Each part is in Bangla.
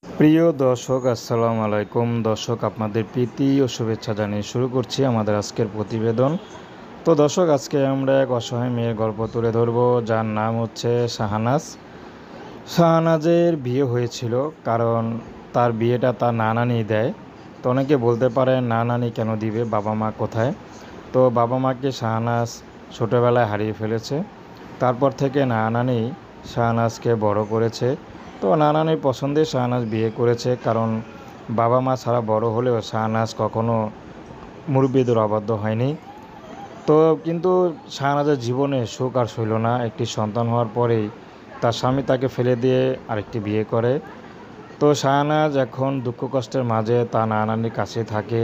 প্রিয় দর্শক, আসসালামু আলাইকুম। দর্শক, আপনাদের প্রীতি ও শুভেচ্ছা জানিয়ে শুরু করছি আমাদের আজকের প্রতিবেদন। তো দর্শক, আজকে আমরা এক অসহায় মেয়ের গল্প তুলে ধরব, যার নাম হচ্ছে শাহানাজ। শাহানাজের বিয়ে হয়েছিল কারণ তার বিয়েটা তার নানানি দেয়। তো অনেকে বলতে পারে নানানি কেন দিবে, বাবা মা কোথায়? তো বাবা মাকে শাহানাজ ছোটোবেলায় হারিয়ে ফেলেছে। তারপর থেকে নানানি শাহানাজকে বড় করেছে। তো নানানির পছন্দে শাহানাজ বিয়ে করেছে, কারণ বাবা মা ছাড়া বড় হলেও শাহানাজ কখনো মুরব্বিদের অবাধ্য হয়নি। তো কিন্তু শাহনাজের জীবনে সুখ আর সইল না। একটি সন্তান হওয়ার পরেই তার স্বামী তাকে ফেলে দিয়ে আরেকটি বিয়ে করে। তো শাহনাজ এখন দুঃখ কষ্টের মাঝে তার নানানির কাছে থাকে।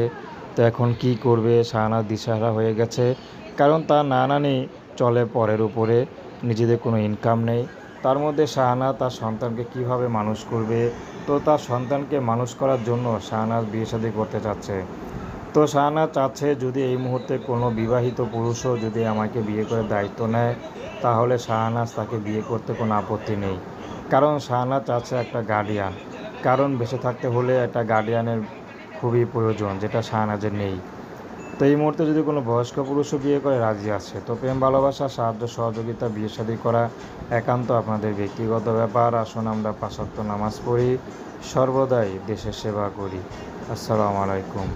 তো এখন কি করবে, শাহনাজ দিশাহারা হয়ে গেছে। কারণ তার নানানি চলে পরের উপরে, নিজেদের কোনো ইনকাম নেই। তার মধ্যে শাহনাজ তার সন্তানকে কিভাবে মানুষ করবে? তো তার সন্তানকে মানুষ করার জন্য শাহনাজ বিয়ে শাদী করতে চাচ্ছে। তো শাহনাজ চাচ্ছে, যদি এই মুহূর্তে কোনো বিবাহিত পুরুষও যদি আমাকে বিয়ে করে দায়িত্ব নেয়, তাহলে শাহনাজ তাকে বিয়ে করতে কোনো আপত্তি নেই। কারণ শাহনাজ চাচ্ছে একটা গার্ডিয়ান। কারণ বেঁচে থাকতে হলে একটা গার্ডিয়ানের খুবই প্রয়োজন, যেটা শাহনাজের নেই। তো এই মুহূর্তে যদি কোনো বয়স্ক পুরুষও বিয়ে করে, রাজি আছে। তো প্রেম ভালোবাসা, সাহায্য সহযোগিতা, বিয়ে শাদী করা একান্ত আপনাদের ব্যক্তিগত ব্যাপার। আসুন আমরা 5 ওয়াক্ত নামাজ পড়ি, সর্বদাই দেশের সেবা করি। আসসালামু আলাইকুম।